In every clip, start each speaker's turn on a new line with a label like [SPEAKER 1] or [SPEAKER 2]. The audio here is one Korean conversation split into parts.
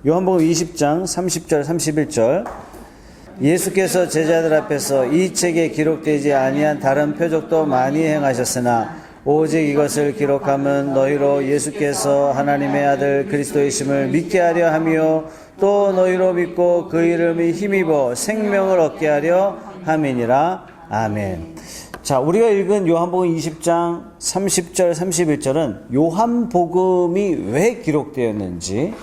[SPEAKER 1] 요한복음 20장 30절 31절. 예수께서 제자들 앞에서 이 책에 기록되지 아니한 다른 표적도 많이 행하셨으나 오직 이것을 기록함은 너희로 예수께서 하나님의 아들 그리스도이심을 믿게 하려 함이요 또 너희로 믿고 그 이름이 힘입어 생명을 얻게 하려 함이니라. 아멘. 자, 우리가 읽은 요한복음 20장 30절 31절은 요한복음이 왜 기록되었는지,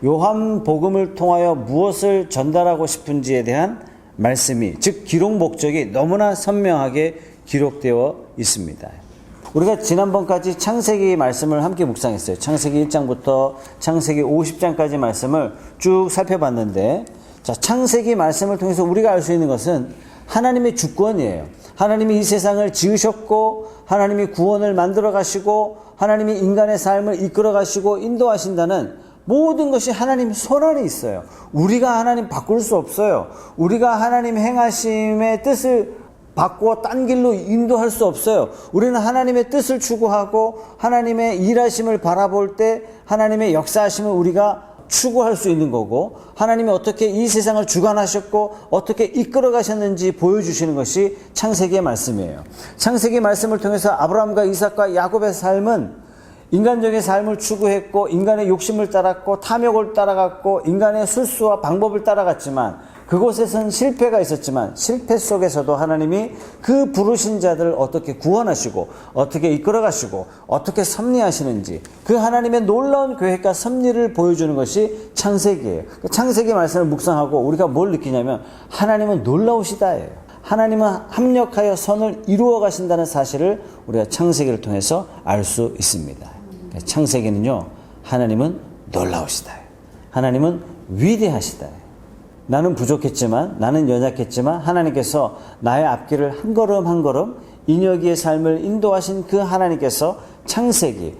[SPEAKER 1] 요한복음을 통하여 무엇을 전달하고 싶은지에 대한 말씀이, 즉 기록 목적이 너무나 선명하게 기록되어 있습니다. 우리가 지난번까지 창세기 말씀을 함께 묵상했어요. 창세기 1장부터 창세기 50장까지 말씀을 쭉 살펴봤는데, 자, 창세기 말씀을 통해서 우리가 알 수 있는 것은 하나님의 주권이에요. 하나님이 이 세상을 지으셨고, 하나님이 구원을 만들어 가시고, 하나님이 인간의 삶을 이끌어 가시고 인도하신다는 모든 것이 하나님 손 안에 있어요. 우리가 하나님 바꿀 수 없어요. 우리가 하나님 행하심의 뜻을 바꾸어 딴 길로 인도할 수 없어요. 우리는 하나님의 뜻을 추구하고 하나님의 일하심을 바라볼 때 하나님의 역사하심을 우리가 추구할 수 있는 거고, 하나님이 어떻게 이 세상을 주관하셨고 어떻게 이끌어 가셨는지 보여주시는 것이 창세기의 말씀이에요. 창세기 말씀을 통해서 아브라함과 이삭과 야곱의 삶은 인간적인 삶을 추구했고, 인간의 욕심을 따랐고, 탐욕을 따라갔고, 인간의 술수와 방법을 따라갔지만, 그곳에선 실패가 있었지만 실패 속에서도 하나님이 그 부르신 자들을 어떻게 구원하시고 어떻게 이끌어가시고 어떻게 섭리하시는지, 그 하나님의 놀라운 계획과 섭리를 보여주는 것이 창세기예요. 창세기 말씀을 묵상하고 우리가 뭘 느끼냐면 하나님은 놀라우시다예요. 하나님은 합력하여 선을 이루어 가신다는 사실을 우리가 창세기를 통해서 알 수 있습니다. 창세기는요, 하나님은 놀라우시다, 하나님은 위대하시다. 나는 부족했지만, 나는 연약했지만 하나님께서 나의 앞길을 한 걸음 한 걸음 인여기의 삶을 인도하신 그 하나님께서 창세기,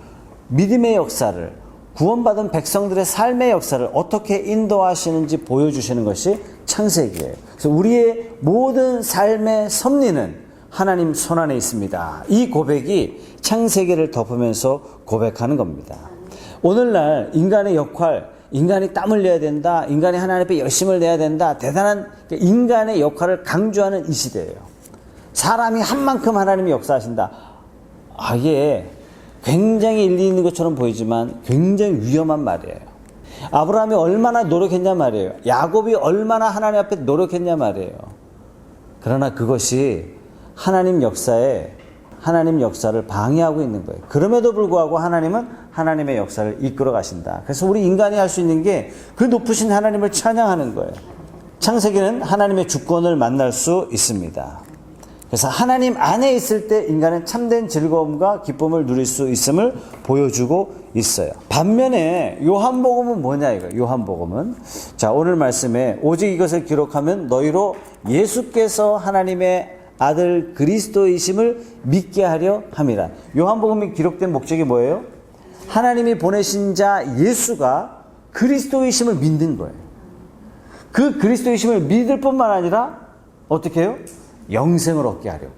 [SPEAKER 1] 믿음의 역사를, 구원받은 백성들의 삶의 역사를 어떻게 인도하시는지 보여주시는 것이 창세기예요. 그래서 우리의 모든 삶의 섭리는 하나님 손안에 있습니다. 이 고백이 창세기를 덮으면서 고백하는 겁니다. 오늘날 인간의 역할, 인간이 땀 흘려야 된다, 인간이 하나님 앞에 열심을 내야 된다, 대단한 인간의 역할을 강조하는 이 시대예요. 사람이 한 만큼 하나님이 역사하신다. 이게 굉장히 일리 있는 것처럼 보이지만 굉장히 위험한 말이에요. 아브라함이 얼마나 노력했냐 말이에요. 야곱이 얼마나 하나님 앞에 노력했냐 말이에요. 그러나 그것이 하나님 역사를 방해하고 있는 거예요. 그럼에도 불구하고 하나님은 하나님의 역사를 이끌어 가신다. 그래서 우리 인간이 할 수 있는 게 그 높으신 하나님을 찬양하는 거예요. 창세기는 하나님의 주권을 만날 수 있습니다. 그래서 하나님 안에 있을 때 인간은 참된 즐거움과 기쁨을 누릴 수 있음을 보여주고 있어요. 반면에 요한복음은 뭐냐 이거. 요한복음은, 자, 오늘 말씀에 오직 이것을 기록하면 너희로 예수께서 하나님의 아들 그리스도이심을 믿게 하려 함이라. 요한복음이 기록된 목적이 뭐예요? 하나님이 보내신 자 예수가 그리스도이심을 믿는 거예요. 그 그리스도이심을 믿을 뿐만 아니라 어떻게 해요? 영생을 얻게 하려고.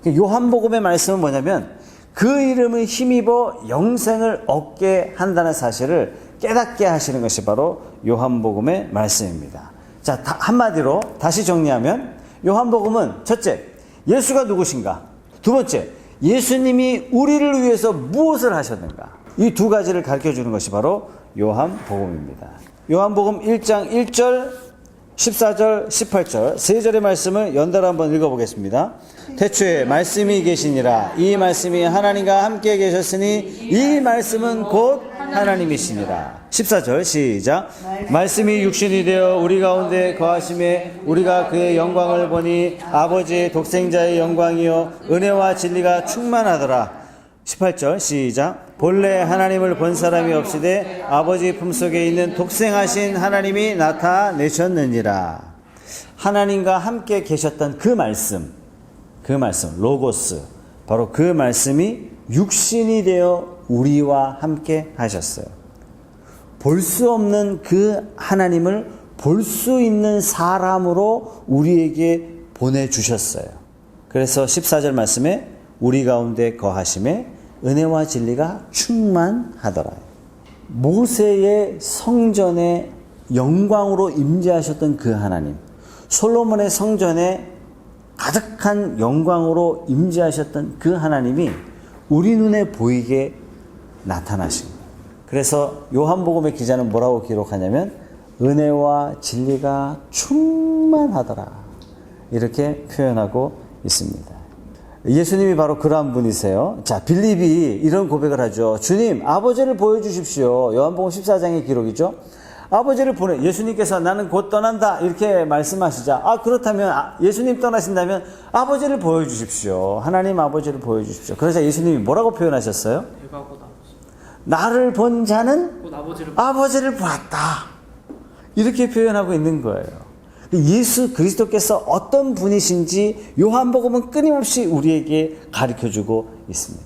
[SPEAKER 1] 요한복음의 말씀은 뭐냐면 그 이름을 힘입어 영생을 얻게 한다는 사실을 깨닫게 하시는 것이 바로 요한복음의 말씀입니다. 자, 한마디로 다시 정리하면 요한복음은 첫째, 예수가 누구신가? 두 번째, 예수님이 우리를 위해서 무엇을 하셨는가? 이 두 가지를 가르쳐주는 것이 바로 요한복음입니다. 요한복음 1장 1절, 14절, 18절 세 절의 말씀을 연달아 한번 읽어보겠습니다. 태초에 말씀이 계시니라. 이 말씀이 하나님과 함께 계셨으니 이 말씀은 곧 하나님이시니라. 14절 시작. 말씀이 육신이 되어 우리 가운데 거하심에 우리가 그의 영광을 보니 아버지의 독생자의 영광이요 은혜와 진리가 충만하더라. 18절 시작. 본래 하나님을 본 사람이 없으되 아버지 품속에 있는 독생하신 하나님이 나타내셨느니라. 하나님과 함께 계셨던 그 말씀 로고스, 바로 그 말씀이 육신이 되어 우리와 함께 하셨어요. 볼 수 없는 그 하나님을 볼 수 있는 사람으로 우리에게 보내주셨어요. 그래서 14절 말씀에 우리 가운데 거하심에 은혜와 진리가 충만하더라. 모세의 성전에 영광으로 임재하셨던 그 하나님, 솔로몬의 성전에 가득한 영광으로 임재하셨던 그 하나님이 우리 눈에 보이게 나타나신 거예요. 그래서 요한복음의 기자는 뭐라고 기록하냐면 은혜와 진리가 충만하더라, 이렇게 표현하고 있습니다. 예수님이 바로 그러한 분이세요. 자, 빌립이 이런 고백을 하죠. 주님, 아버지를 보여주십시오. 요한복음 14장의 기록이죠. 아버지를 예수님께서 나는 곧 떠난다, 이렇게 말씀하시자, 그렇다면, 예수님 떠나신다면 아버지를 보여주십시오. 하나님 아버지를 보여주십시오. 그러자 예수님이 뭐라고 표현하셨어요?
[SPEAKER 2] 내가 곧 아버지.
[SPEAKER 1] 나를 본 자는
[SPEAKER 2] 곧
[SPEAKER 1] 아버지를 보았다, 이렇게 표현하고 있는 거예요. 예수 그리스도께서 어떤 분이신지 요한복음은 끊임없이 우리에게 가르쳐주고 있습니다.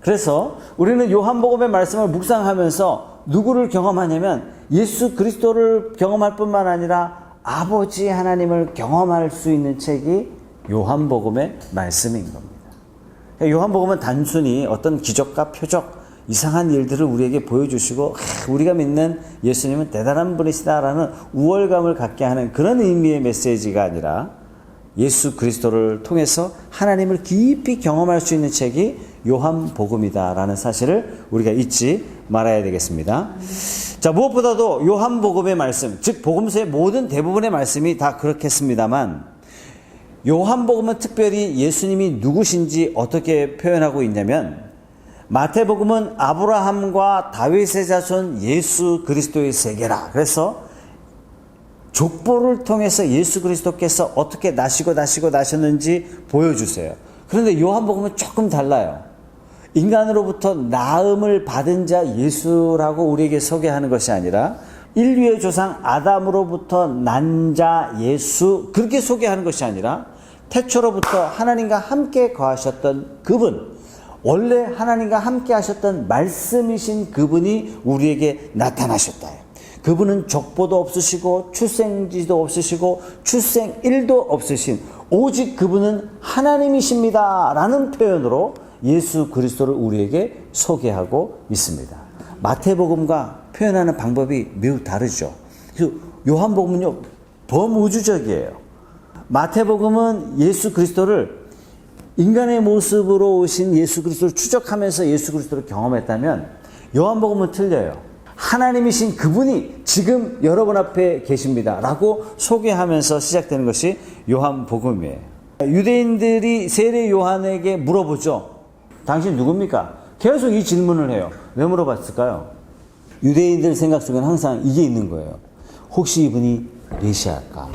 [SPEAKER 1] 그래서 우리는 요한복음의 말씀을 묵상하면서 누구를 경험하냐면 예수 그리스도를 경험할 뿐만 아니라 아버지 하나님을 경험할 수 있는 책이 요한복음의 말씀인 겁니다. 요한복음은 단순히 어떤 기적과 표적, 이상한 일들을 우리에게 보여주시고 우리가 믿는 예수님은 대단한 분이시다라는 우월감을 갖게 하는 그런 의미의 메시지가 아니라 예수 그리스도를 통해서 하나님을 깊이 경험할 수 있는 책이 요한복음이다라는 사실을 우리가 잊지 말아야 되겠습니다. 자, 무엇보다도 요한복음의 말씀, 즉 복음서의 모든 대부분의 말씀이 다 그렇겠습니다만 요한복음은 특별히 예수님이 누구신지 어떻게 표현하고 있냐면 마태복음은 아브라함과 다윗의 자손 예수 그리스도의 세계라. 그래서 족보를 통해서 예수 그리스도께서 어떻게 나셨는지 보여주세요. 그런데 요한복음은 조금 달라요. 인간으로부터 나음을 받은 자 예수라고 우리에게 소개하는 것이 아니라 인류의 조상 아담으로부터 난 자 예수, 그렇게 소개하는 것이 아니라 태초로부터 하나님과 함께 거하셨던 그분, 원래 하나님과 함께 하셨던 말씀이신 그분이 우리에게 나타나셨다. 그분은 족보도 없으시고 출생지도 없으시고 출생일도 없으신 오직 그분은 하나님이십니다 라는 표현으로 예수 그리스도를 우리에게 소개하고 있습니다. 마태복음과 표현하는 방법이 매우 다르죠. 그래서 요한복음은요, 범우주적이에요. 마태복음은 예수 그리스도를 인간의 모습으로 오신 예수 그리스도를 추적하면서 예수 그리스도를 경험했다면 요한복음은 틀려요. 하나님이신 그분이 지금 여러분 앞에 계십니다 라고 소개하면서 시작되는 것이 요한복음이에요. 유대인들이 세례 요한에게 물어보죠. 당신 누굽니까? 계속 이 질문을 해요. 왜 물어봤을까요? 유대인들 생각 속에는 항상 이게 있는 거예요. 혹시 이분이 메시아일까?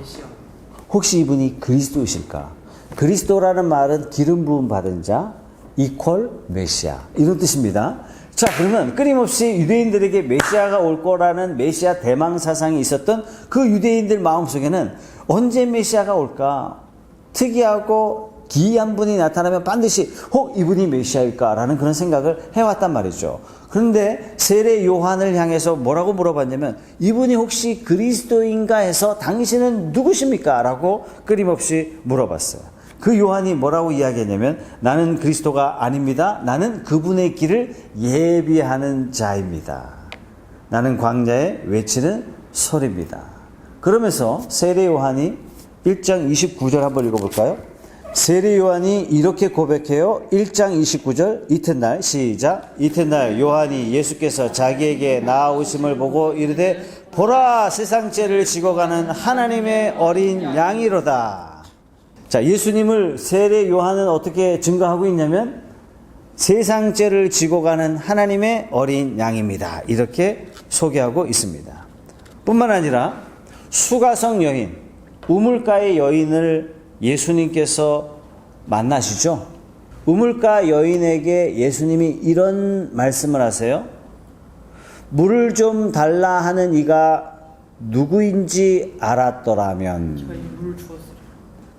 [SPEAKER 1] 혹시 이분이 그리스도이실까? 그리스도라는 말은 기름 부음 받은 자 이퀄 메시아, 이런 뜻입니다. 자, 그러면 끊임없이 유대인들에게 메시아가 올 거라는 메시아 대망 사상이 있었던 그 유대인들 마음속에는 언제 메시아가 올까? 특이하고 기이한 분이 나타나면 반드시 이분이 메시아일까라는 그런 생각을 해왔단 말이죠. 그런데 세례 요한을 향해서 뭐라고 물어봤냐면 이분이 혹시 그리스도인가 해서 당신은 누구십니까? 라고 끊임없이 물어봤어요. 그 요한이 뭐라고 이야기했냐면 나는 그리스도가 아닙니다. 나는 그분의 길을 예비하는 자입니다. 나는 광야에 외치는 소리입니다. 그러면서 세례 요한이 1장 29절 한번 읽어볼까요? 세례 요한이 이렇게 고백해요. 1장 29절 이튿날 시작. 이튿날 요한이 예수께서 자기에게 나아오심을 보고 이르되 보라, 세상 죄를 지고 가는 하나님의 어린 양이로다. 자, 예수님을 세례 요한은 어떻게 증거하고 있냐면 세상 죄를 지고 가는 하나님의 어린 양입니다. 이렇게 소개하고 있습니다. 뿐만 아니라 수가성 여인, 우물가의 여인을 예수님께서 만나시죠. 우물가 여인에게 예수님이 이런 말씀을 하세요. 물을 좀 달라 하는 이가 누구인지 알았더라면.
[SPEAKER 2] 저희 물을 주었으리.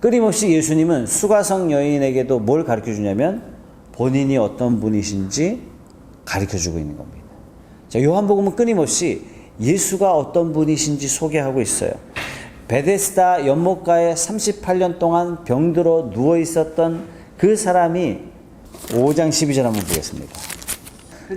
[SPEAKER 1] 끊임없이 예수님은 수가성 여인에게도 뭘 가르쳐주냐면 본인이 어떤 분이신지 가르쳐주고 있는 겁니다. 자, 요한복음은 끊임없이 예수가 어떤 분이신지 소개하고 있어요. 베데스다 연못가에 38년 동안 병들어 누워 있었던 그 사람이 5장 12절 한번 보겠습니다.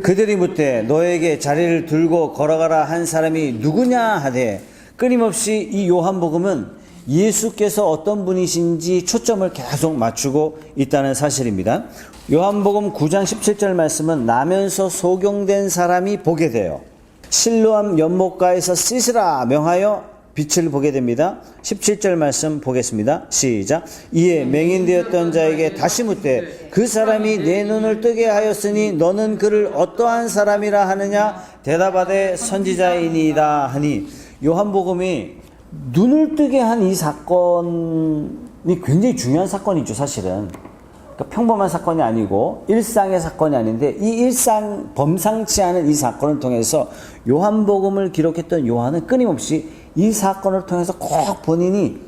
[SPEAKER 1] 그들이 묻되 너에게 자리를 들고 걸어가라 한 사람이 누구냐 하되, 끊임없이 이 요한복음은 예수께서 어떤 분이신지 초점을 계속 맞추고 있다는 사실입니다. 요한복음 9장 17절 말씀은 나면서 소경된 사람이 보게 돼요. 실로암 연못가에서 씻으라 명하여 빛을 보게 됩니다. 17절 말씀 보겠습니다. 시작. 이에 맹인되었던 자에게 다시 묻되 그 사람이 내 눈을 뜨게 하였으니 너는 그를 어떠한 사람이라 하느냐? 대답하되 선지자이니이다 하니, 요한복음이 눈을 뜨게 한 이 사건이 굉장히 중요한 사건이죠, 사실은. 그러니까 평범한 사건이 아니고 일상의 사건이 아닌데, 이 일상 범상치 않은 이 사건을 통해서 요한복음을 기록했던 요한은 끊임없이 이 사건을 통해서 꼭 본인이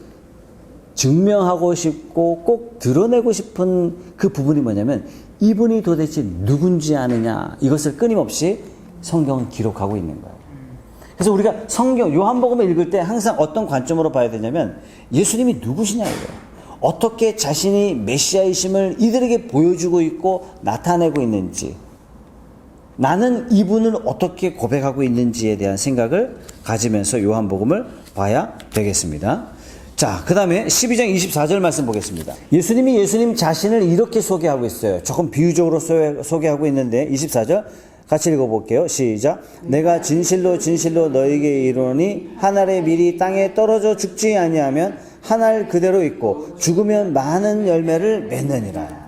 [SPEAKER 1] 증명하고 싶고 꼭 드러내고 싶은 그 부분이 뭐냐면, 이분이 도대체 누군지 아느냐, 이것을 끊임없이 성경은 기록하고 있는 거예요. 그래서 우리가 성경 요한복음을 읽을 때 항상 어떤 관점으로 봐야 되냐면, 예수님이 누구시냐 이거예요. 어떻게 자신이 메시아이심을 이들에게 보여주고 있고 나타내고 있는지, 나는 이분을 어떻게 고백하고 있는지에 대한 생각을 가지면서 요한복음을 봐야 되겠습니다. 자, 그 다음에 12장 24절 말씀 보겠습니다. 예수님이 예수님 자신을 이렇게 소개하고 있어요. 조금 비유적으로 소개하고 있는데, 24절 같이 읽어볼게요. 시작. 내가 진실로 진실로 너에게 이르노니 한 알의 밀이 땅에 떨어져 죽지 아니하면 한 알 그대로 있고 죽으면 많은 열매를 맺느니라.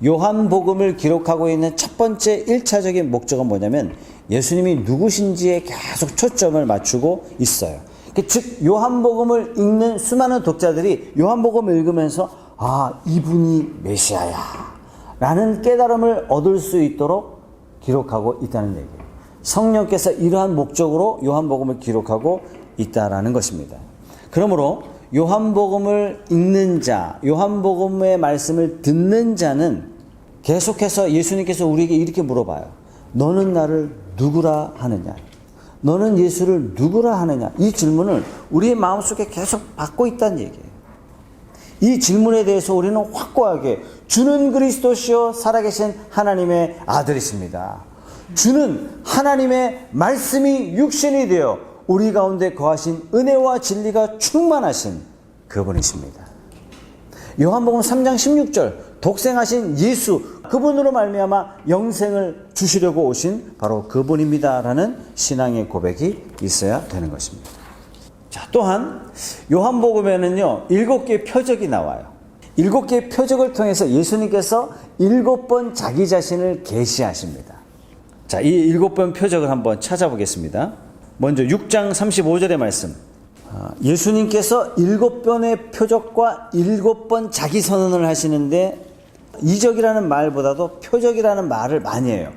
[SPEAKER 1] 요한복음을 기록하고 있는 첫 번째 1차적인 목적은 뭐냐면, 예수님이 누구신지에 계속 초점을 맞추고 있어요. 즉 요한복음을 읽는 수많은 독자들이 요한복음을 읽으면서 아, 이분이 메시아야 라는 깨달음을 얻을 수 있도록 기록하고 있다는 얘기예요. 성령께서 이러한 목적으로 요한복음을 기록하고 있다라는 것입니다. 그러므로 요한복음을 읽는 자, 요한복음의 말씀을 듣는 자는 계속해서 예수님께서 우리에게 이렇게 물어봐요. 너는 나를 누구라 하느냐? 너는 예수를 누구라 하느냐? 이 질문을 우리의 마음속에 계속 받고 있다는 얘기예요. 이 질문에 대해서 우리는 확고하게 주는 그리스도시요 살아계신 하나님의 아들이십니다. 주는 하나님의 말씀이 육신이 되어 우리 가운데 거하신 은혜와 진리가 충만하신 그분이십니다. 요한복음 3장 16절 독생하신 예수, 그분으로 말미암아 영생을 주시려고 오신 바로 그분입니다라는 신앙의 고백이 있어야 되는 것입니다. 자, 또한 요한복음에는요 7개의 표적이 나와요. 7개의 표적을 통해서 예수님께서 7번 자기 자신을 계시하십니다. 자, 이 7번 표적을 한번 찾아보겠습니다. 먼저 6장 35절의 말씀. 예수님께서 7번의 표적과 7번 자기 선언을 하시는데, 이적이라는 말보다도 표적이라는 말을 많이 해요.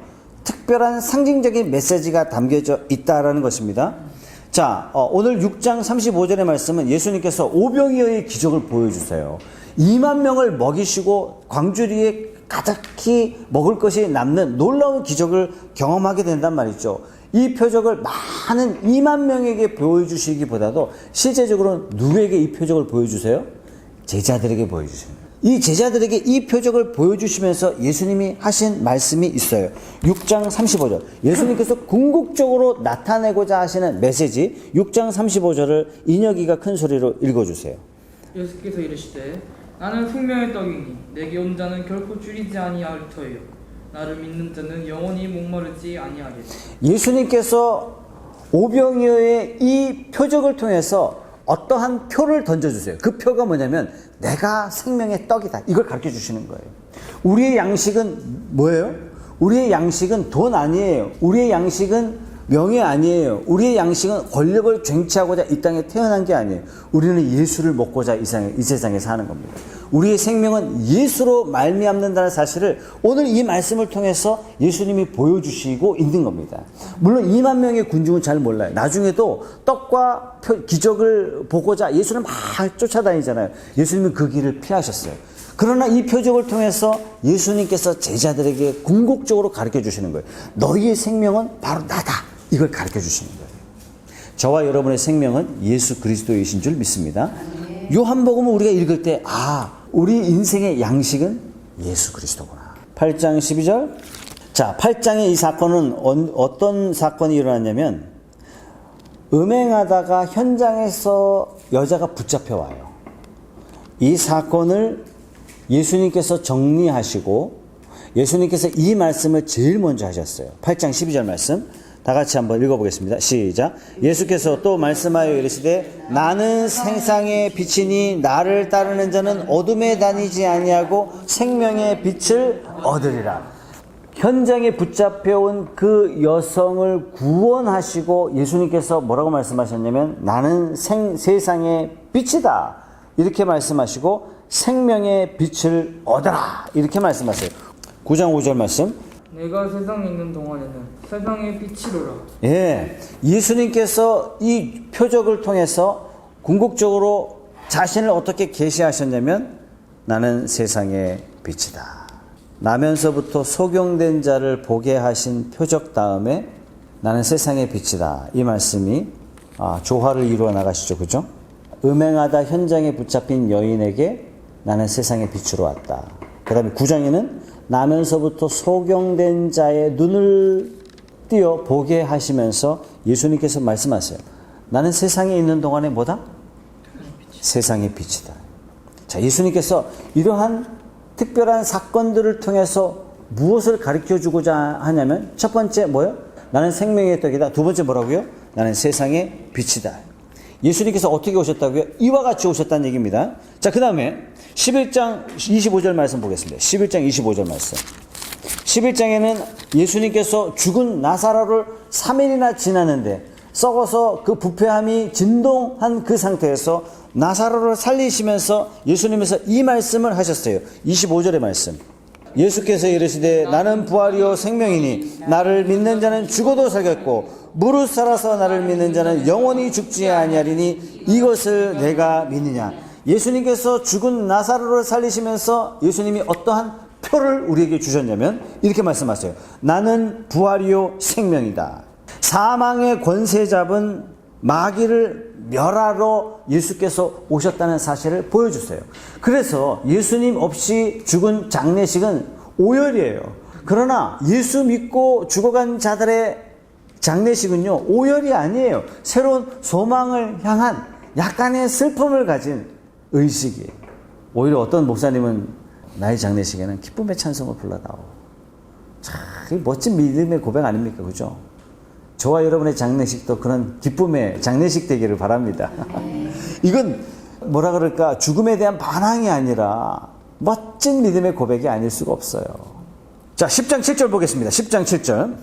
[SPEAKER 1] 특별한 상징적인 메시지가 담겨져 있다라는 것입니다. 자, 오늘 6장 35절의 말씀은 예수님께서 오병이어의 기적을 보여주세요. 2만 명을 먹이시고 광주리에 가득히 먹을 것이 남는 놀라운 기적을 경험하게 된단 말이죠. 이 표적을 많은 2만 명에게 보여주시기보다도 실제적으로 누구에게 이 표적을 보여주세요? 제자들에게 보여주십니다. 이 제자들에게 이 표적을 보여주시면서 예수님이 하신 말씀이 있어요. 6장 35절. 예수님께서 궁극적으로 나타내고자 하시는 메시지 6장 35절을 인혁이가 큰 소리로 읽어주세요.
[SPEAKER 2] 예수께서 이르시되 나는 생명의 떡이니 내게 온 자는 결코 줄이지 아니할 터이요 나를 믿는 자는 영원히 목마르지 아니하리라.
[SPEAKER 1] 예수님께서 오병이어의 이 표적을 통해서 어떠한 표를 던져주세요. 그 표가 뭐냐면 내가 생명의 떡이다. 이걸 가르쳐 주시는 거예요. 우리의 양식은 뭐예요? 우리의 양식은 돈 아니에요. 우리의 양식은 명예 아니에요. 우리의 양식은 권력을 쟁취하고자 이 땅에 태어난 게 아니에요. 우리는 예수를 먹고자 이 세상에 사는 겁니다. 우리의 생명은 예수로 말미암는다는 사실을 오늘 이 말씀을 통해서 예수님이 보여주시고 있는 겁니다. 물론 2만 명의 군중은 잘 몰라요. 나중에도 떡과 기적을 보고자 예수를 막 쫓아다니잖아요. 예수님은 그 길을 피하셨어요. 그러나 이 표적을 통해서 예수님께서 제자들에게 궁극적으로 가르쳐 주시는 거예요. 너희의 생명은 바로 나다. 이걸 가르쳐 주시는 거예요. 저와 여러분의 생명은 예수 그리스도이신 줄 믿습니다. 요한복음을 우리가 읽을 때 우리 인생의 양식은 예수 그리스도구나. 8장 12절. 자, 8장의 이 사건은 어떤 사건이 일어났냐면 음행하다가 현장에서 여자가 붙잡혀 와요. 이 사건을 예수님께서 정리하시고 예수님께서 이 말씀을 제일 먼저 하셨어요. 8장 12절 말씀 다 같이 한번 읽어보겠습니다. 시작. 예수께서 또 말씀하여 이르시되 나는 세상의 빛이니 나를 따르는 자는 어둠에 다니지 아니하고 생명의 빛을 얻으리라. 현장에 붙잡혀온 그 여성을 구원하시고 예수님께서 뭐라고 말씀하셨냐면 나는 세상의 빛이다 이렇게 말씀하시고 생명의 빛을 얻어라 이렇게 말씀하세요. 9장 5절 말씀.
[SPEAKER 2] 내가 세상에 있는 동안에는 세상의 빛이로라.
[SPEAKER 1] 예, 예수님께서 이 표적을 통해서 궁극적으로 자신을 어떻게 계시하셨냐면 나는 세상의 빛이다. 나면서부터 소경된 자를 보게 하신 표적 다음에 나는 세상의 빛이다. 이 말씀이 조화를 이루어 나가시죠. 그죠? 음행하다 현장에 붙잡힌 여인에게 나는 세상의 빛으로 왔다. 그 다음에 9장에는 나면서부터 소경된 자의 눈을 띄어 보게 하시면서 예수님께서 말씀하세요. 나는 세상에 있는 동안에 뭐다? 세상의 빛이다. 자, 예수님께서 이러한 특별한 사건들을 통해서 무엇을 가르쳐주고자 하냐면 첫 번째 뭐예요? 나는 생명의 떡이다. 두 번째 뭐라고요? 나는 세상의 빛이다. 예수님께서 어떻게 오셨다고요? 이와 같이 오셨다는 얘기입니다. 자, 그 다음에 11장 25절 말씀 보겠습니다. 11장 25절 말씀. 11장에는 예수님께서 죽은 나사로를 3일이나 지났는데 썩어서 그 부패함이 진동한 그 상태에서 나사로를 살리시면서 예수님께서 이 말씀을 하셨어요. 25절의 말씀. 예수께서 이르시되 나는 부활이요 생명이니 나를 믿는 자는 죽어도 살겠고 무릇 살아서 나를 믿는 자는 영원히 죽지 아니하리니 이것을 내가 믿느냐. 예수님께서 죽은 나사로를 살리시면서 예수님이 어떠한 표를 우리에게 주셨냐면 이렇게 말씀하세요. 나는 부활이요 생명이다. 사망의 권세 잡은 마귀를 멸하러 예수께서 오셨다는 사실을 보여주세요. 그래서 예수님 없이 죽은 장례식은 오열이에요. 그러나 예수 믿고 죽어간 자들의 장례식은요, 오열이 아니에요. 새로운 소망을 향한 약간의 슬픔을 가진 의식이에요. 오히려 어떤 목사님은 나의 장례식에는 기쁨의 찬송을 불러다오. 참 멋진 믿음의 고백 아닙니까? 그죠? 저와 여러분의 장례식도 그런 기쁨의 장례식 되기를 바랍니다. 이건 뭐라 그럴까? 죽음에 대한 반항이 아니라 멋진 믿음의 고백이 아닐 수가 없어요. 자, 10장 7절 보겠습니다. 10장 7절.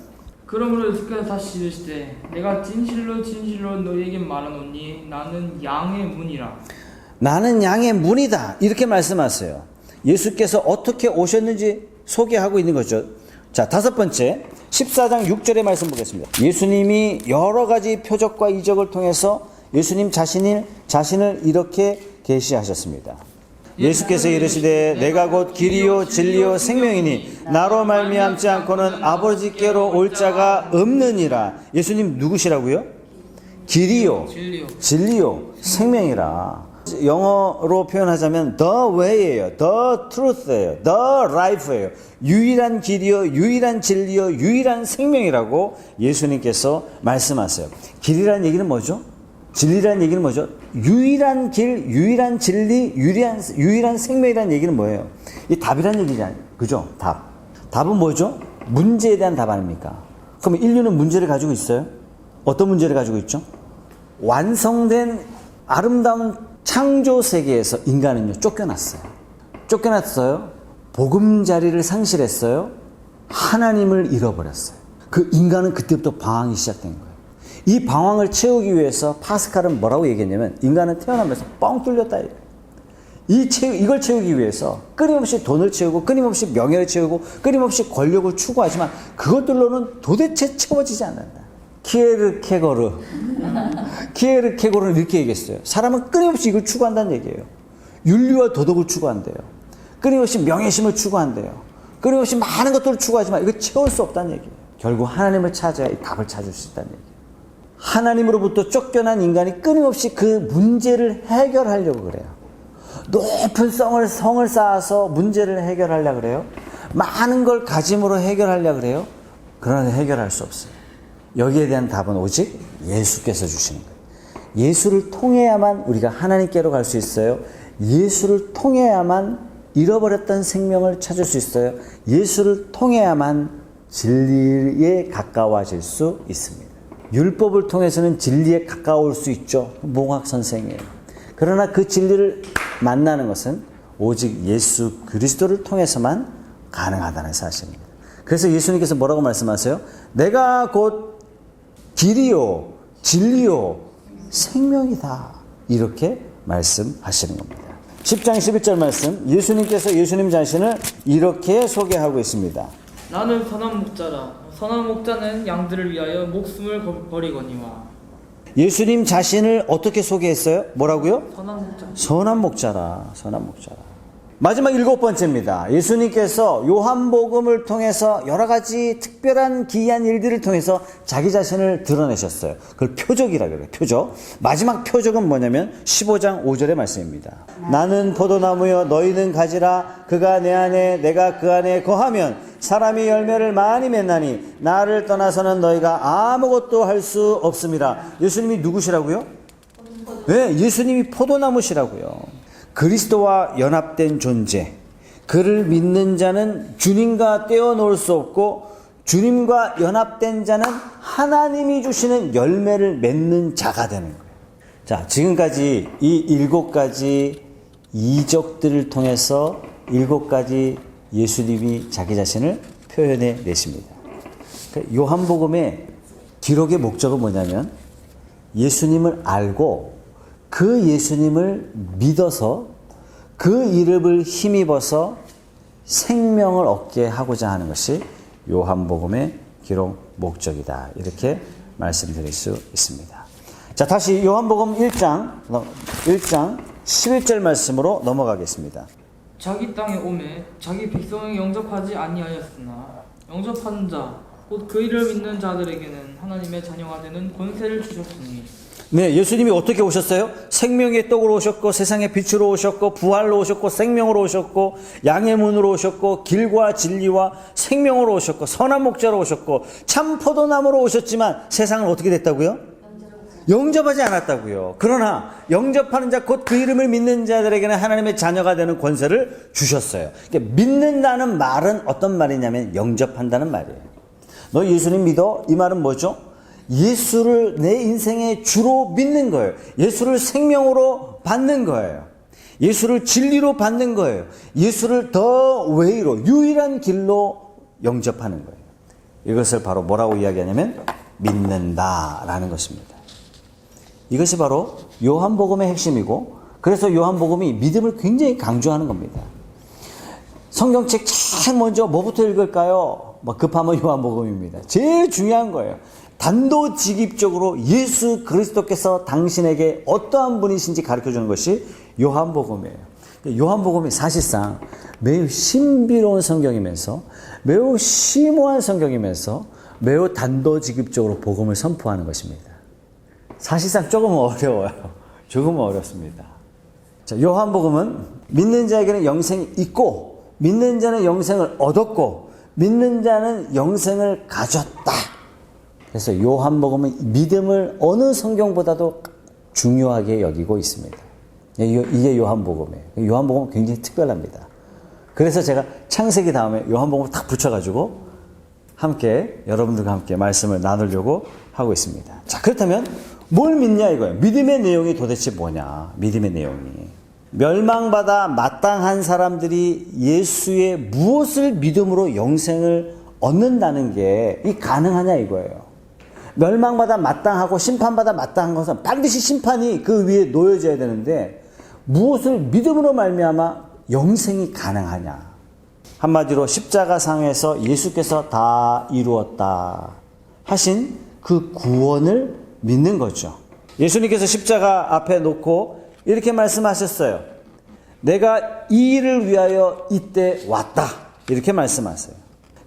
[SPEAKER 2] 그러므로 예수께서 다시 이르시되 내가 진실로 진실로 너희에게 말하노니 나는 양의 문이라.
[SPEAKER 1] 나는 양의 문이다. 이렇게 말씀하세요. 예수께서 어떻게 오셨는지 소개하고 있는 거죠. 자, 다섯 번째 14장 6절의 말씀 보겠습니다. 예수님이 여러 가지 표적과 이적을 통해서 예수님 자신을 이렇게 계시하셨습니다. 예수께서 이르시되 내가 곧 길이요 진리요 생명이니 나로 말미암지 않고는 아버지께로 올 자가 없느니라. 예수님 누구시라고요? 길이요 진리요 생명이라. 영어로 표현하자면 the way예요. the truth예요. the life예요. 유일한 길이요, 유일한 진리요, 유일한 생명이라고 예수님께서 말씀하세요. 길이라는 얘기는 뭐죠? 진리라는 얘기는 뭐죠? 유일한 길, 유일한 진리, 유일한 생명이라는 얘기는 뭐예요? 이 답이라는 얘기잖아요. 그죠? 답. 답은 뭐죠? 문제에 대한 답 아닙니까? 그럼 인류는 문제를 가지고 있어요? 어떤 문제를 가지고 있죠? 완성된 아름다운 창조 세계에서 인간은요, 쫓겨났어요. 보금자리를 상실했어요. 하나님을 잃어버렸어요. 그 인간은 그때부터 방황이 시작된 거예요. 이 방황을 채우기 위해서 파스칼은 뭐라고 얘기했냐면 인간은 태어나면서 뻥 뚫렸다. 이걸 채우기 위해서 끊임없이 돈을 채우고 끊임없이 명예를 채우고 끊임없이 권력을 추구하지만 그것들로는 도대체 채워지지 않는다. 키에르케고르는 이렇게 얘기했어요. 사람은 끊임없이 이걸 추구한다는 얘기예요. 윤리와 도덕을 추구한대요. 끊임없이 명예심을 추구한대요. 끊임없이 많은 것들을 추구하지만 이걸 채울 수 없다는 얘기예요. 결국 하나님을 찾아야 이 답을 찾을 수 있다는 얘기예요. 하나님으로부터 쫓겨난 인간이 끊임없이 그 문제를 해결하려고 그래요. 높은 성을 쌓아서 문제를 해결하려고 그래요. 많은 걸 가짐으로 해결하려고 그래요. 그러나 해결할 수 없어요. 여기에 대한 답은 오직 예수께서 주시는 거예요. 예수를 통해야만 우리가 하나님께로 갈 수 있어요. 예수를 통해야만 잃어버렸던 생명을 찾을 수 있어요. 예수를 통해야만 진리에 가까워질 수 있습니다. 율법을 통해서는 진리에 가까울 수 있죠. 몽학 선생이에요. 그러나 그 진리를 만나는 것은 오직 예수 그리스도를 통해서만 가능하다는 사실입니다. 그래서 예수님께서 뭐라고 말씀하세요? 내가 곧 길이요 진리요 생명이다. 이렇게 말씀하시는 겁니다. 10장 11절 말씀, 예수님께서 예수님 자신을 이렇게 소개하고 있습니다.
[SPEAKER 2] 나는 선한 목자라. 선한 목자는 양들을 위하여 목숨을 버리거니와.
[SPEAKER 1] 예수님 자신을 어떻게 소개했어요? 뭐라고요?
[SPEAKER 2] 선한 목자.
[SPEAKER 1] 선한 목자라. 선한 목자라. 마지막 7번째입니다. 예수님께서 요한복음을 통해서 여러 가지 특별한 기이한 일들을 통해서 자기 자신을 드러내셨어요. 그걸 표적이라고 해요. 표적. 마지막 표적은 뭐냐면 15장 5절의 말씀입니다. 나는 포도나무여 너희는 가지라. 그가 내 안에 내가 그 안에 거하면 사람이 열매를 많이 맺나니 나를 떠나서는 너희가 아무것도 할 수 없습니다. 예수님이 누구시라고요? 네, 예수님이 포도나무시라고요. 그리스도와 연합된 존재, 그를 믿는 자는 주님과 떼어놓을 수 없고 주님과 연합된 자는 하나님이 주시는 열매를 맺는 자가 되는 거예요. 자, 지금까지 이 7가지 이적들을 통해서 7가지 예수님이 자기 자신을 표현해 내십니다. 요한복음의 기록의 목적은 뭐냐면 예수님을 알고 그 예수님을 믿어서 그 이름을 힘입어서 생명을 얻게 하고자 하는 것이 요한복음의 기록 목적이다. 이렇게 말씀드릴 수 있습니다. 자, 다시 요한복음 1장 11절 말씀으로 넘어가겠습니다.
[SPEAKER 2] 자기 땅에 오매 자기 백성을 영접하지 아니하였으나 영접하는 자 곧 그 이를 믿는 자들에게는 하나님의 자녀가 되는 권세를 주셨으니.
[SPEAKER 1] 네, 예수님이 어떻게 오셨어요? 생명의 떡으로 오셨고 세상의 빛으로 오셨고 부활로 오셨고 생명으로 오셨고 양의 문으로 오셨고 길과 진리와 생명으로 오셨고 선한 목자로 오셨고 참 포도나무로 오셨지만 세상은 어떻게 됐다고요? 영접하지 않았다고요. 그러나 영접하는 자 곧 그 이름을 믿는 자들에게는 하나님의 자녀가 되는 권세를 주셨어요. 그러니까 믿는다는 말은 어떤 말이냐면 영접한다는 말이에요. 너 예수님 믿어? 이 말은 뭐죠? 예수를 내 인생의 주로 믿는 거예요. 예수를 생명으로 받는 거예요. 예수를 진리로 받는 거예요. 예수를 더 웨이로 유일한 길로 영접하는 거예요. 이것을 바로 뭐라고 이야기하냐면 믿는다라는 것입니다. 이것이 바로 요한복음의 핵심이고 그래서 요한복음이 믿음을 굉장히 강조하는 겁니다. 성경책 제일 먼저 뭐부터 읽을까요? 급하면 요한복음입니다. 제일 중요한 거예요. 단도직입적으로 예수 그리스도께서 당신에게 어떠한 분이신지 가르쳐주는 것이 요한복음이에요. 요한복음이 사실상 매우 신비로운 성경이면서 매우 심오한 성경이면서 매우 단도직입적으로 복음을 선포하는 것입니다. 사실상 조금 어려워요. 조금 어렵습니다. 자, 요한복음은 믿는 자에게는 영생이 있고 믿는 자는 영생을 얻었고 믿는 자는 영생을 가졌다. 그래서 요한복음은 믿음을 어느 성경보다도 중요하게 여기고 있습니다. 이게 요한복음이에요. 요한복음은 굉장히 특별합니다. 그래서 제가 창세기 다음에 요한복음을 딱 붙여가지고 함께 여러분들과 함께 말씀을 나누려고 하고 있습니다. 자, 그렇다면 뭘 믿냐 이거예요. 믿음의 내용이 도대체 뭐냐. 믿음의 내용이. 멸망받아 마땅한 사람들이 예수의 무엇을 믿음으로 영생을 얻는다는 게 이 가능하냐 이거예요. 멸망받아 마땅하고 심판받아 마땅한 것은 반드시 심판이 그 위에 놓여져야 되는데 무엇을 믿음으로 말미암아 영생이 가능하냐. 한마디로 십자가상에서 예수께서 다 이루었다 하신 그 구원을 믿는 거죠. 예수님께서 십자가 앞에 놓고 이렇게 말씀하셨어요. 내가 이 일을 위하여 이때 왔다. 이렇게 말씀하세요.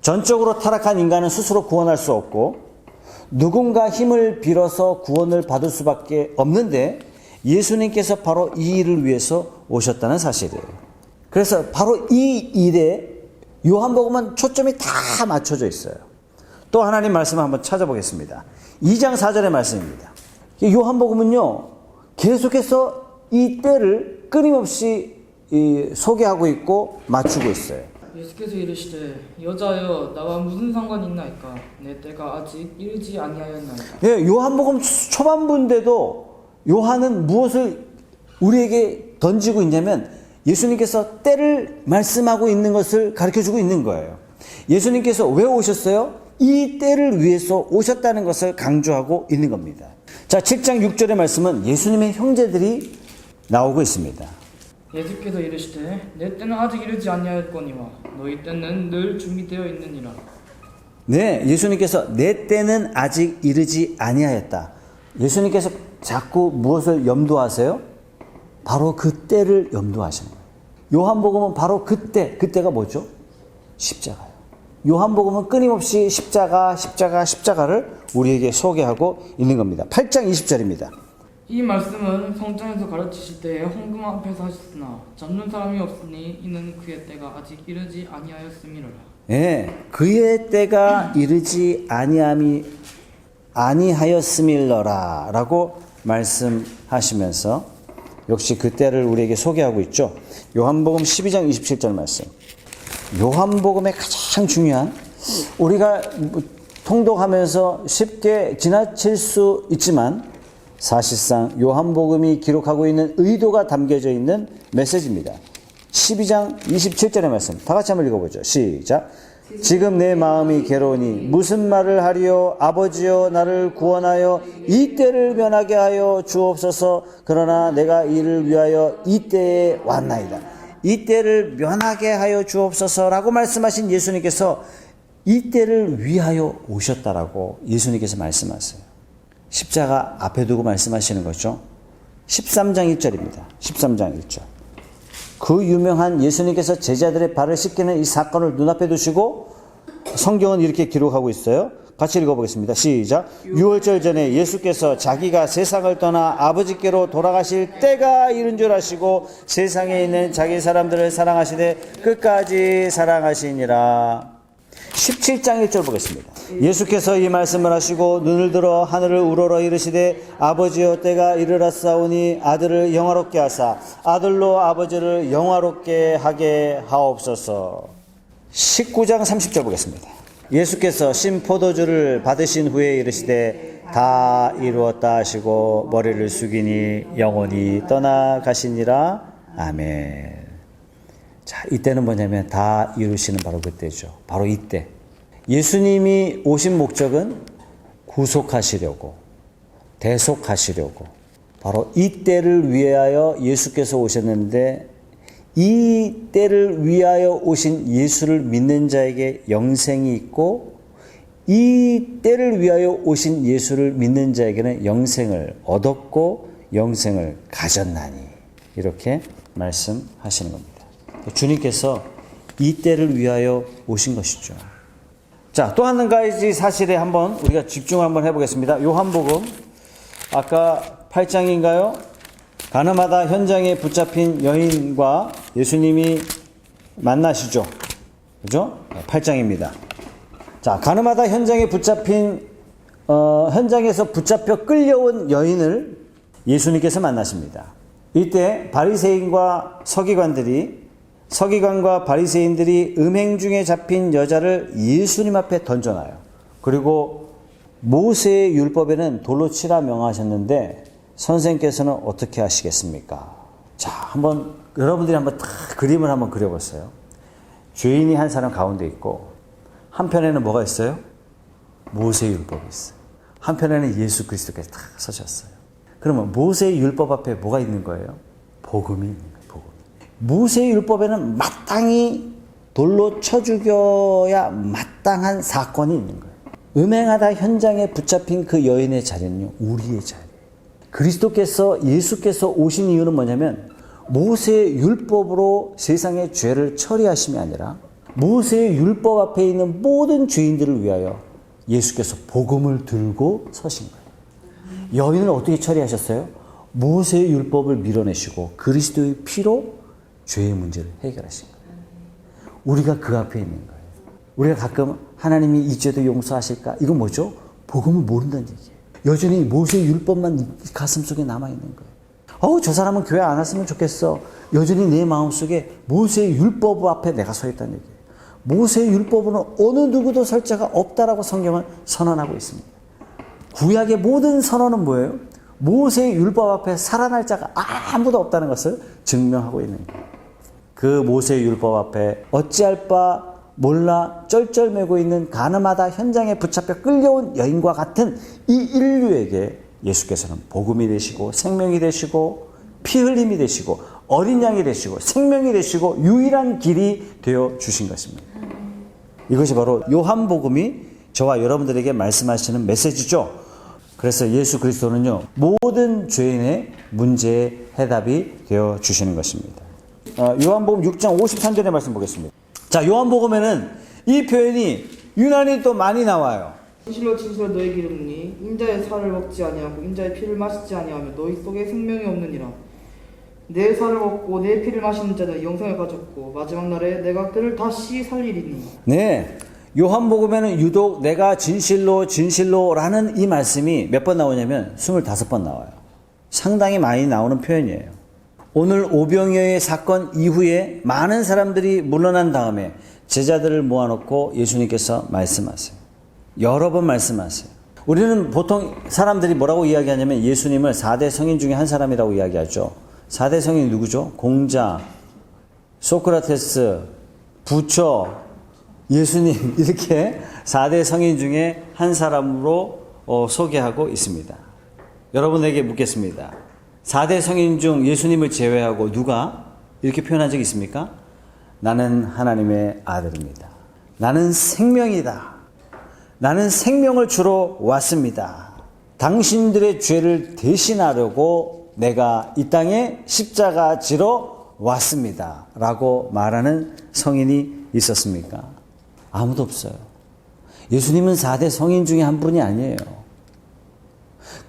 [SPEAKER 1] 전적으로 타락한 인간은 스스로 구원할 수 없고 누군가 힘을 빌어서 구원을 받을 수밖에 없는데 예수님께서 바로 이 일을 위해서 오셨다는 사실이에요. 그래서 바로 이 일에 요한복음은 초점이 다 맞춰져 있어요. 또 하나님 말씀을 한번 찾아보겠습니다. 2장 4절의 말씀입니다. 요한복음은요, 계속해서 이 때를 끊임없이 소개하고 있고 맞추고 있어요.
[SPEAKER 2] 예수께서 이르시되 여자여 나와 무슨 상관이 있나이까 내 때가 아직 이르지 아니하였나이까.
[SPEAKER 1] 예, 요한복음 초반부인데도 요한은 무엇을 우리에게 던지고 있냐면 예수님께서 때를 말씀하고 있는 것을 가르쳐주고 있는 거예요. 예수님께서 왜 오셨어요? 이 때를 위해서 오셨다는 것을 강조하고 있는 겁니다. 자, 7장 6절의 말씀은 예수님의 형제들이 나오고 있습니다.
[SPEAKER 2] 예수께서 이르시되 내 때는 아직 이르지 아니하였거니와 너희 때는 늘 준비되어 있느니라.
[SPEAKER 1] 네, 예수님께서 내 때는 아직 이르지 아니하였다. 예수님께서 자꾸 무엇을 염두하세요? 바로 그 때를 염두하시는 거예요. 요한복음은 바로 그때가 뭐죠? 십자가예요. 요한복음은 끊임없이 십자가를 우리에게 소개하고 있는 겁니다. 8장 20절입니다.
[SPEAKER 2] 이 말씀은 성전에서 가르치실 때에 헌금 앞에서 하셨으나 잡는 사람이 없으니 이는 그의 때가 아직 이르지 아니하였음이로라.
[SPEAKER 1] 예, 그의 때가 이르지 아니하였음이로라 라고 말씀하시면서 역시 그 때를 우리에게 소개하고 있죠. 요한복음 12장 27절 말씀. 요한복음의 가장 중요한, 우리가 통독하면서 쉽게 지나칠 수 있지만 사실상 요한복음이 기록하고 있는 의도가 담겨져 있는 메시지입니다. 12장 27절의 말씀 다 같이 한번 읽어보죠. 시작. 지금 내 마음이 괴로우니 무슨 말을 하리요. 아버지여 나를 구원하여 이 때를 면하게 하여 주옵소서. 그러나 내가 이를 위하여 이 때에 왔나이다. 이 때를 면하게 하여 주옵소서라고 말씀하신 예수님께서 이 때를 위하여 오셨다라고 예수님께서 말씀하세요. 십자가 앞에 두고 말씀하시는 거죠. 13장 1절입니다. 13장 1절. 그 유명한 예수님께서 제자들의 발을 씻기는 이 사건을 눈앞에 두시고 성경은 이렇게 기록하고 있어요. 같이 읽어보겠습니다. 시작. 유월절 전에 예수께서 자기가 세상을 떠나 아버지께로 돌아가실 때가 이른 줄 아시고 세상에 있는 자기 사람들을 사랑하시되 끝까지 사랑하시니라. 17장 1절 보겠습니다. 예수께서 이 말씀을 하시고 눈을 들어 하늘을 우러러 이르시되 아버지여 때가 이르렀사오니 아들을 영화롭게 하사 아들로 아버지를 영화롭게 하게 하옵소서. 19장 30절 보겠습니다. 예수께서 신 포도주를 받으신 후에 이르시되 다 이루었다 하시고 머리를 숙이니 영혼이 떠나가시니라. 아멘. 자, 이때는 뭐냐면 다 이루시는 바로 그때죠. 바로 이때. 예수님이 오신 목적은 구속하시려고, 대속하시려고, 바로 이 때를 위하여 예수께서 오셨는데 이 때를 위하여 오신 예수를 믿는 자에게 영생이 있고 이 때를 위하여 오신 예수를 믿는 자에게는 영생을 얻었고 영생을 가졌나니 이렇게 말씀하시는 겁니다. 주님께서 이 때를 위하여 오신 것이죠. 자, 또 한 가지 사실에 한번 우리가 집중을 한번 해보겠습니다. 요한복음 아까 8장인가요? 가늠하다 현장에 붙잡힌 여인과 예수님이 만나시죠. 그죠? 8장입니다. 자, 가늠하다 현장에 붙잡힌 현장에서 붙잡혀 끌려온 여인을 예수님께서 만나십니다. 이때 바리새인과 서기관과 바리새인들이 음행 중에 잡힌 여자를 예수님 앞에 던져놔요. 그리고 모세의 율법에는 돌로 치라 명하셨는데 선생께서는 어떻게 하시겠습니까? 자, 여러분들이 한번 다 그림을 한번 그려보세요. 죄인이 한 사람 가운데 있고 한편에는 뭐가 있어요? 모세의 율법이 있어요. 한편에는 예수 그리스도께서 다 서셨어요. 그러면 모세의 율법 앞에 뭐가 있는 거예요? 복음이 있는 거예요. 복음. 모세의 율법에는 마땅히 돌로 쳐 죽여야 마땅한 사건이 있는 거예요. 음행하다 현장에 붙잡힌 그 여인의 자리는요, 우리의 자리예요. 예수께서 오신 이유는 뭐냐면 모세의 율법으로 세상의 죄를 처리하심이 아니라 모세의 율법 앞에 있는 모든 죄인들을 위하여 예수께서 복음을 들고 서신 거예요. 여인을 어떻게 처리하셨어요? 모세의 율법을 밀어내시고 그리스도의 피로 죄의 문제를 해결하신 거예요. 우리가 그 앞에 있는 거예요. 우리가 가끔 하나님이 이 죄도 용서하실까? 이건 뭐죠? 복음을 모른다는 얘기예요. 여전히 모세의 율법만 가슴속에 남아있는 거예요. 저 사람은 교회 안 왔으면 좋겠어. 여전히 내 마음속에 모세의 율법 앞에 내가 서 있다는 얘기예요. 모세의 율법으로는 어느 누구도 설 자가 없다라고 성경은 선언하고 있습니다. 구약의 모든 선언은 뭐예요? 모세의 율법 앞에 살아날 자가 아무도 없다는 것을 증명하고 있는 거예요. 그 모세의 율법 앞에 어찌할 바 몰라 쩔쩔매고 있는 가늠하다 현장에 붙잡혀 끌려온 여인과 같은 이 인류에게 예수께서는 복음이 되시고 생명이 되시고 피 흘림이 되시고 어린 양이 되시고 생명이 되시고 유일한 길이 되어 주신 것입니다. 이것이 바로 요한복음이 저와 여러분들에게 말씀하시는 메시지죠. 그래서 예수 그리스도는요, 모든 죄인의 문제의 해답이 되어 주시는 것입니다. 요한복음 6장 53절의 말씀 보겠습니다. 자, 요한복음에는 이 표현이 유난히 또 많이 나와요.
[SPEAKER 2] 진실로 진실로 너희에게 이르노니 인자의 살을 먹지 아니하고 인자의 피를 마시지 아니하면 너희 속에 생명이 없느니라. 내 살을 먹고 내 피를 마시는 자는 영생을 가졌고 마지막 날에 내가 그를 다시 살리리니.
[SPEAKER 1] 네, 요한복음에는 유독 내가 진실로 진실로라는 이 말씀이 몇 번 나오냐면 25번 나와요. 상당히 많이 나오는 표현이에요. 오늘 오병이어의 사건 이후에 많은 사람들이 물러난 다음에 제자들을 모아놓고 예수님께서 말씀하세요. 여러 번 말씀하세요. 우리는 보통 사람들이 뭐라고 이야기하냐면 예수님을 4대 성인 중에 한 사람이라고 이야기하죠. 4대 성인이 누구죠? 공자, 소크라테스, 부처, 예수님, 이렇게 4대 성인 중에 한 사람으로 소개하고 있습니다. 여러분에게 묻겠습니다. 4대 성인 중 예수님을 제외하고 누가 이렇게 표현한 적이 있습니까? 나는 하나님의 아들입니다. 나는 생명이다. 나는 생명을 주러 왔습니다. 당신들의 죄를 대신하려고 내가 이 땅에 십자가 지러 왔습니다. 라고 말하는 성인이 있었습니까? 아무도 없어요. 예수님은 4대 성인 중에 한 분이 아니에요.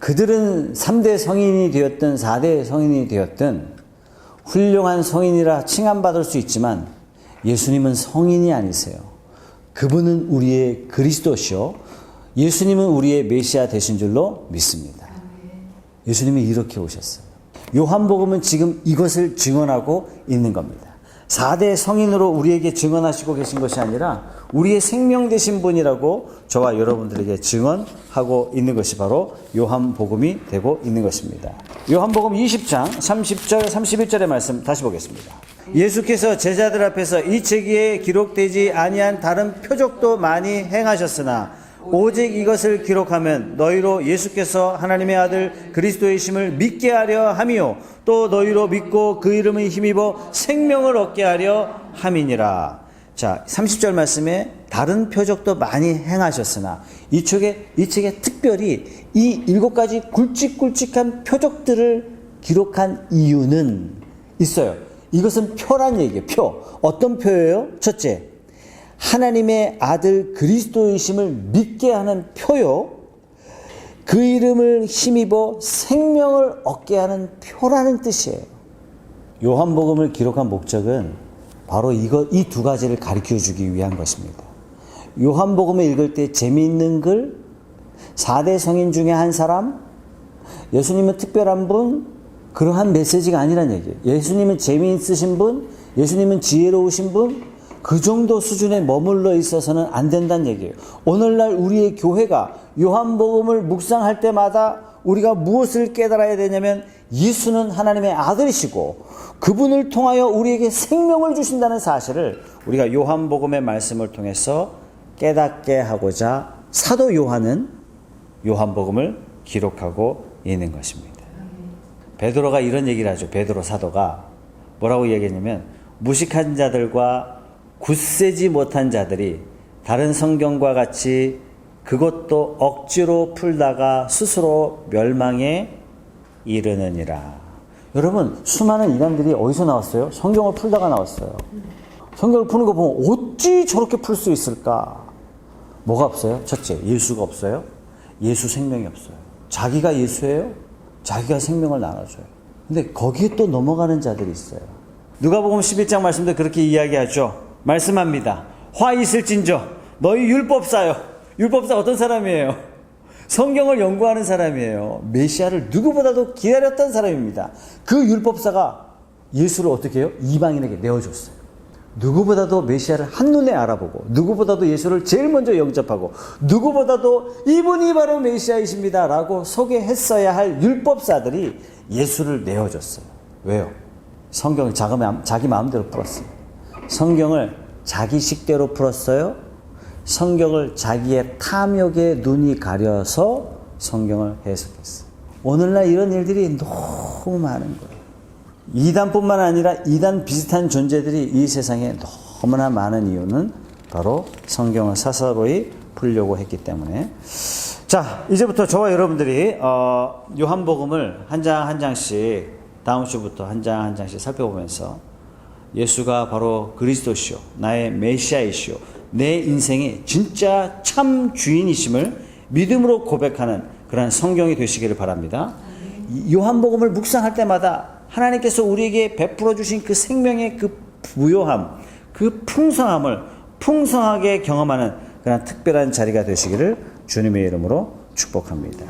[SPEAKER 1] 그들은 3대 성인이 되었든 4대 성인이 되었든 훌륭한 성인이라 칭함받을 수 있지만 예수님은 성인이 아니세요. 그분은 우리의 그리스도시요, 예수님은 우리의 메시아 되신 줄로 믿습니다. 예수님이 이렇게 오셨어요. 요한복음은 지금 이것을 증언하고 있는 겁니다. 4대 성인으로 우리에게 증언하시고 계신 것이 아니라 우리의 생명 되신 분이라고 저와 여러분들에게 증언하고 있는 것이 바로 요한복음이 되고 있는 것입니다. 요한복음 20장 30절 31절의 말씀 다시 보겠습니다. 예수께서 제자들 앞에서 이 책에 기록되지 아니한 다른 표적도 많이 행하셨으나 오직 이것을 기록하면 너희로 예수께서 하나님의 아들 그리스도이심을 믿게 하려 함이요 또 너희로 믿고 그 이름을 힘입어 생명을 얻게 하려 함이니라. 자, 30절 말씀에 다른 표적도 많이 행하셨으나 이 책에 특별히 이 7가지 굵직굵직한 표적들을 기록한 이유는 있어요. 이것은 표란 얘기예요. 표. 어떤 표예요? 첫째, 하나님의 아들 그리스도이심을 믿게 하는 표요. 그 이름을 힘입어 생명을 얻게 하는 표라는 뜻이에요. 요한복음을 기록한 목적은 바로 이 2가지를 가르쳐 주기 위한 것입니다. 요한복음을 읽을 때 재미있는 글, 4대 성인 중에 한 사람, 예수님은 특별한 분, 그러한 메시지가 아니란 얘기예요. 예수님은 재미있으신 분, 예수님은 지혜로우신 분, 그 정도 수준에 머물러 있어서는 안 된다는 얘기예요. 오늘날 우리의 교회가 요한복음을 묵상할 때마다 우리가 무엇을 깨달아야 되냐면 예수는 하나님의 아들이시고 그분을 통하여 우리에게 생명을 주신다는 사실을 우리가 요한복음의 말씀을 통해서 깨닫게 하고자 사도 요한은 요한복음을 기록하고 있는 것입니다. 베드로가 이런 얘기를 하죠. 베드로 사도가 뭐라고 얘기했냐면 무식한 자들과 굳세지 못한 자들이 다른 성경과 같이 그것도 억지로 풀다가 스스로 멸망에 이르느니라. 여러분, 수많은 이단들이 어디서 나왔어요? 성경을 풀다가 나왔어요. 성경을 푸는 거 보면 어찌 저렇게 풀 수 있을까? 뭐가 없어요? 첫째, 예수가 없어요. 예수 생명이 없어요. 자기가 예수예요. 자기가 생명을 나눠줘요. 근데 거기에 또 넘어가는 자들이 있어요. 누가복음 11장 말씀도 그렇게 이야기하죠. 말씀합니다. 화 있을진저 너희 율법사요. 율법사 어떤 사람이에요? 성경을 연구하는 사람이에요. 메시아를 누구보다도 기다렸던 사람입니다. 그 율법사가 예수를 어떻게 해요? 이방인에게 내어줬어요. 누구보다도 메시아를 한눈에 알아보고 누구보다도 예수를 제일 먼저 영접하고 누구보다도 이분이 바로 메시아이십니다 라고 소개했어야 할 율법사들이 예수를 내어줬어요. 왜요? 성경을 자기 마음대로 풀었어요. 성경을 자기 식대로 풀었어요. 성경을 자기의 탐욕에 눈이 가려서 성경을 해석했어요. 오늘날 이런 일들이 너무 많은 거예요. 이단뿐만 아니라 이단 비슷한 존재들이 이 세상에 너무나 많은 이유는 바로 성경을 사사로이 풀려고 했기 때문에. 자, 이제부터 저와 여러분들이 요한복음을 한 장 한 장씩 다음 주부터 한 장 한 장씩 살펴보면서 예수가 바로 그리스도시요 나의 메시아이시요 내 인생의 진짜 참 주인이심을 믿음으로 고백하는 그런 성경이 되시기를 바랍니다. 요한복음을 묵상할 때마다 하나님께서 우리에게 베풀어 주신 그 생명의 그 부요함, 그 풍성함을 풍성하게 경험하는 그런 특별한 자리가 되시기를 주님의 이름으로 축복합니다.